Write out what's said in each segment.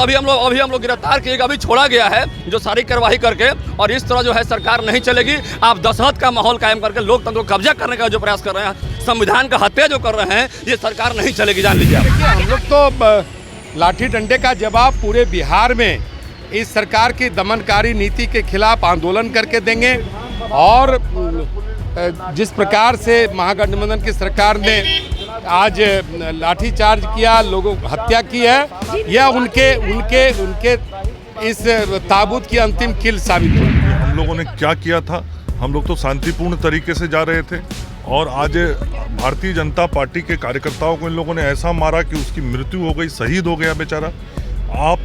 अभी हम लोग गिरफ्तार किए, अभी छोड़ा गया है जो सारी कार्रवाई करके। और इस तरह जो है सरकार नहीं चलेगी। आप दहशत का माहौल कायम करके लोकतंत्र को कब्जा करने का जो प्रयास कर रहे हैं, संविधान का हत्या जो कर रहे हैं, ये सरकार नहीं चलेगी, जान लीजिए। हम लोग तो लाठी डंडे का जवाब पूरे बिहार में इस सरकार की दमनकारी नीति के खिलाफ आंदोलन करके देंगे। और जिस प्रकार से महागठबंधन की सरकार ने आज लाठीचार्ज किया, लोगों की हत्या की है, यह उनके इस ताबूत की अंतिम किल साबित हुई। हम लोगों ने क्या किया था, हम लोग तो शांतिपूर्ण तरीके से जा रहे थे और आज भारतीय जनता पार्टी के कार्यकर्ताओं को इन लोगों ने ऐसा मारा कि उसकी मृत्यु हो गई, शहीद हो गया बेचारा। आप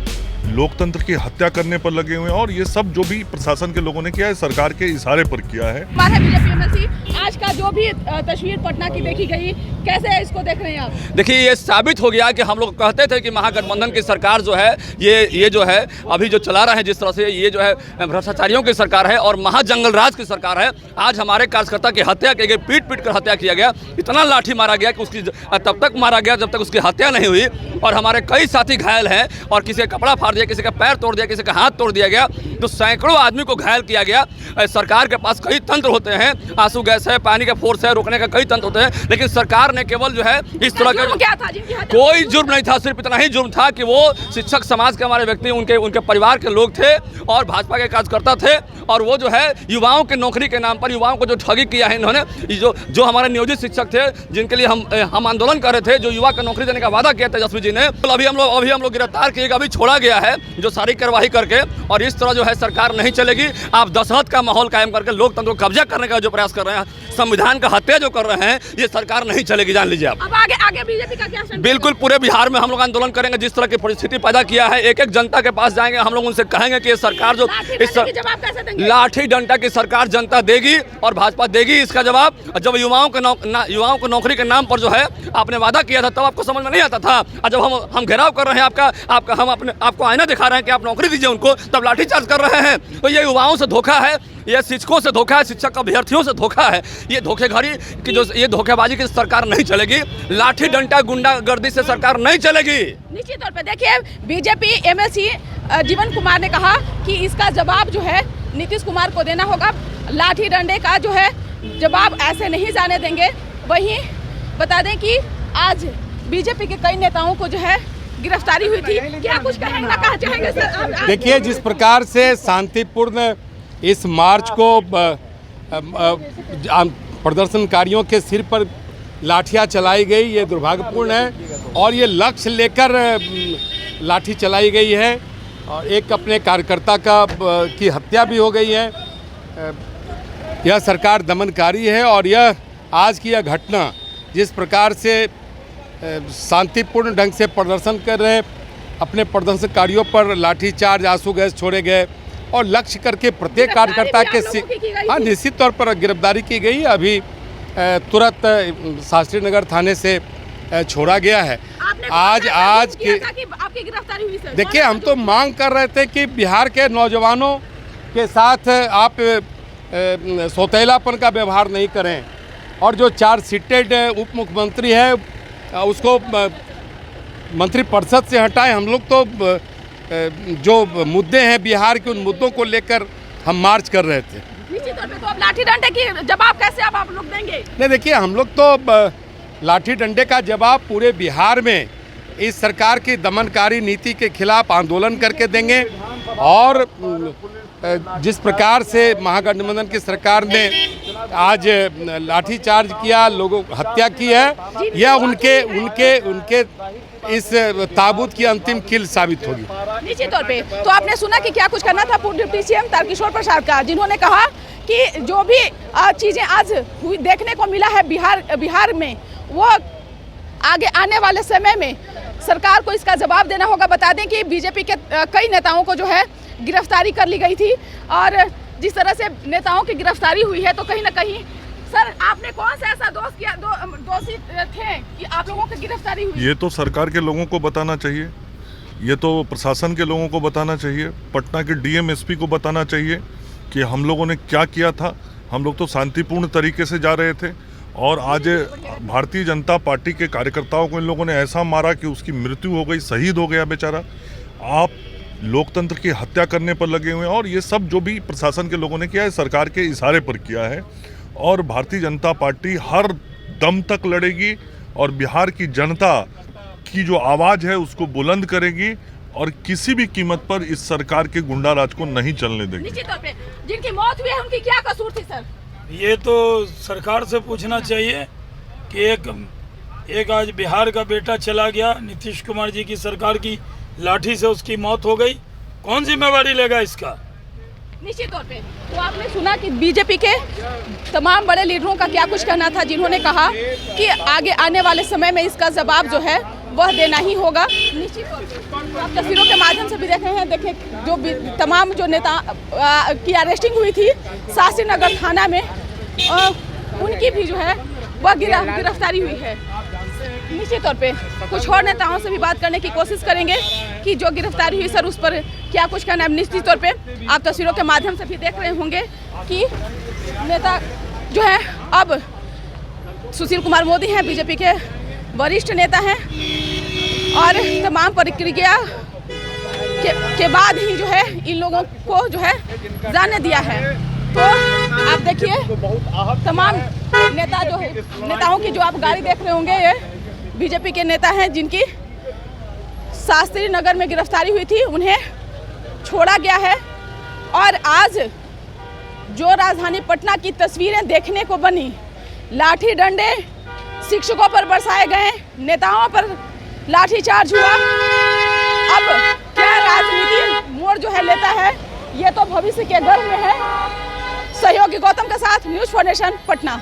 लोकतंत्र की हत्या करने पर लगे हुए हैं और ये सब जो भी प्रशासन के लोगों ने किया है, सरकार के इशारे पर किया है। बीजेपी एमएलसी आज का जो भी तस्वीर पटना की देखी गई, कैसे इसको देख रहे हैं आप? देखिए, ये साबित हो गया कि हम लोग कहते थे कि महागठबंधन की सरकार जो है ये जो है अभी जो चला रहे हैं जिस तरह से, ये जो है भ्रष्टाचारियों की सरकार है और महाजंगल राज की सरकार है। आज हमारे कार्यकर्ता की हत्या की गई, पीट कर हत्या किया गया, इतना लाठी मारा गया कि उसकी तब तक मारा गया जब तक उसकी हत्या नहीं हुई। और हमारे कई साथी घायल हैं और किसी का कपड़ा फाड़ दिया, किसी का पैर तोड़ दिया, किसी का हाथ तोड़ दिया गया, तो सैकड़ों आदमी को घायल किया गया। सरकार के पास कई तंत्र होते हैं, आंसू गैस है, पानी का फोर्स है, रोकने का कई तंत्र होते हैं, लेकिन सरकार ने केवल जो है इस तरह का क्या था जिनकी हत्या? कोई जुर्म नहीं था, सिर्फ इतना ही जुर्म था कि वो शिक्षक समाज के हमारे व्यक्ति, उनके परिवार के लोग थे और भाजपा के कार्यकर्ता थे। और वो जो है युवाओं की नौकरी के नाम पर युवाओं को जो ठगी किया है इन्होंने, जो हमारे नियोजित शिक्षक थे जिनके लिए हम आंदोलन कर रहे थे, जो युवा को नौकरी देने का वादा किया तेजस्वी जी ने, तो अभी हम लोग गिरफ्तार किए, अभी छोड़ा गया है जो सारी कार्रवाई करके। और इस तरह जो है सरकार नहीं चलेगी। आप दहशत का माहौल कायम करके लोकतंत्र को कब्जा करने का जो प्रयास कर रहे हैं, संविधान का हत्या जो कर रहे हैं, ये सरकार नहीं चलेगी, जान लीजिए आप। अब आगे बीजेपी का क्या स्टैंड? बिल्कुल पूरे बिहार में हम लोग आंदोलन करेंगे। जिस तरह की परिस्थिति पैदा किया है, एक जनता के पास जाएंगे, हम लोग उनसे कहेंगे कि ये सरकार जो जवाब कैसे देंगे? लाठी डंडा की सरकार जनता देगी और भाजपा देगी इसका जवाब। जब युवाओं को नौकरी के नाम पर जो है आपने वादा किया था, तब आपको समझ में नहीं आता था। और जब हम घेराव कर रहे हैं आपका हम आपको आईना दिखा रहे हैं कि आप नौकरी दीजिए उनको, तब लाठीचार्ज कर रहे हैं। तो ये युवाओं से धोखा है, ये शिक्षकों से धोखा है, शिक्षक अभ्यर्थियों से धोखा है। ये धोखेधड़ी की जो ये धोखेबाजी की सरकार नहीं चलेगी। लाठी डंडा गुंडागर्दी से सरकार नहीं चलेगी। निश्चित तौर पे देखिए, बीजेपी एमएलसी जीवन कुमार ने कहा कि इसका जवाब जो है नीतीश कुमार को देना होगा। लाठी डंडे का जो है जवाब ऐसे नहीं जाने देंगे। वहीं बता दें कि आज बीजेपी के कई नेताओं को जो है गिरफ्तारी हुई थी। क्या कुछ कहना चाहेंगे सर? देखिए, जिस प्रकार से शांतिपूर्ण इस मार्च को प्रदर्शनकारियों के सिर पर लाठियां चलाई गई, ये दुर्भाग्यपूर्ण है। और ये लक्ष्य लेकर लाठी चलाई गई है और एक अपने कार्यकर्ता की हत्या भी हो गई है। यह सरकार दमनकारी है और यह आज की यह घटना जिस प्रकार से शांतिपूर्ण ढंग से प्रदर्शन कर रहे अपने प्रदर्शनकारियों पर लाठीचार्ज, आंसू गैस छोड़े गए और लक्ष्य करके प्रत्येक कार्यकर्ता के निश्चित तौर पर गिरफ्तारी की गई। अभी तुरंत शास्त्री नगर थाने से छोड़ा गया है। आज की आपकी गिरफ्तारी हुई सर? देखिए, हम तो मांग कर रहे थे कि बिहार के नौजवानों के साथ आप सौतेलापन का व्यवहार नहीं करें और जो चार्ज सीटेड उप मुख्यमंत्री है उसको मंत्रिपरिषद से हटाएं। हम लोग तो जो मुद्दे हैं बिहार के, उन मुद्दों को लेकर हम मार्च कर रहे थे। निश्चित तौर पे तो अब लाठी डंडे की जवाब कैसे आप लोग देंगे? नहीं, देखिए, हम लोग तो लाठी डंडे का जवाब पूरे बिहार में इस सरकार की दमनकारी नीति के खिलाफ आंदोलन करके देंगे। और जिस प्रकार से महागठबंधन की सरकार ने आज लाठीचार्ज किया, लोगों की हत्या की है, यह उनके इस ताबूत की अंतिम किल साबित होगी। निश्चित तौर पे तो आपने सुना कि क्या कुछ करना था पूर्व डिप्टी सीएम तारकिशोर प्रसाद का, जिन्होंने कहा कि जो भी चीजें आज हुई देखने को मिला है बिहार में, वो आगे आने वाले समय में सरकार को इसका जवाब देना होगा। बता दें कि बीजेपी के कई नेताओं को जो है गिरफ्तारी कर ली गई थी और जिस तरह से नेताओं की गिरफ्तारी हुई है, तो कहीं ना कहीं सर आपने कौन सा ऐसा दोषी थे कि आप लोगों की गिरफ्तारी हुई? ये तो सरकार के लोगों को बताना चाहिए, ये तो प्रशासन के लोगों को बताना चाहिए, पटना के डीएम एसपी को बताना चाहिए कि हम लोगों ने क्या किया था। हम लोग तो शांतिपूर्ण तरीके से जा रहे थे और आज भारतीय जनता पार्टी के कार्यकर्ताओं को इन लोगों ने ऐसा मारा कि उसकी मृत्यु हो गई, शहीद हो गया बेचारा। आप लोकतंत्र की हत्या करने पर लगे हुए हैं। और ये सब जो भी प्रशासन के लोगों ने किया है सरकार के इशारे पर किया है। और भारतीय जनता पार्टी हर दम तक लड़ेगी और बिहार की जनता की जो आवाज़ है उसको बुलंद करेगी और किसी भी कीमत पर इस सरकार के गुंडा राज को नहीं चलने देगी। निश्चित तौर पे जिनकी मौत हुई है उनकी क्या कसूर थी सर? ये तो सरकार से पूछना चाहिए कि एक आज बिहार का बेटा चला गया, नीतीश कुमार जी की सरकार की लाठी से उसकी मौत हो गई, कौन जिम्मेवारी लेगा इसका? निश्चित तौर पे तो आपने सुना कि बीजेपी के तमाम बड़े लीडरों का क्या कुछ कहना था, जिन्होंने कहा कि आगे आने वाले समय में इसका जवाब जो है वह देना ही होगा। निश्चित तौर पे आप तस्वीरों के माध्यम से भी देख रहे हैं। देखिए जो तमाम जो नेता की अरेस्टिंग हुई थी शास्त्री नगर थाना में, उनकी भी जो है वह गिरफ्तारी हुई है। निश्चित तौर पे कुछ और नेताओं से भी बात करने की कोशिश करेंगे कि जो गिरफ्तारी हुई सर उस पर क्या कुछ कहना है। निश्चित तौर पे आप तस्वीरों के माध्यम से भी देख रहे होंगे कि नेता जो है अब सुशील कुमार मोदी हैं, बीजेपी के वरिष्ठ नेता हैं और तमाम प्रक्रिया के बाद ही जो है इन लोगों को जो है जाने दिया है। तो आप देखिए तमाम नेताओं की जो आप गाड़ी देख रहे होंगे, ये बीजेपी के नेता हैं जिनकी शास्त्री नगर में गिरफ्तारी हुई थी, उन्हें छोड़ा गया है। और आज जो राजधानी पटना की तस्वीरें देखने को बनी, लाठी डंडे शिक्षकों पर बरसाए गए, नेताओं पर लाठीचार्ज हुआ, अब क्या राजनीति मोड़ जो है लेता है ये तो भविष्य के गर्भ में है। सहयोगी गौतम के साथ न्यूज़ फॉर नेशन पटना।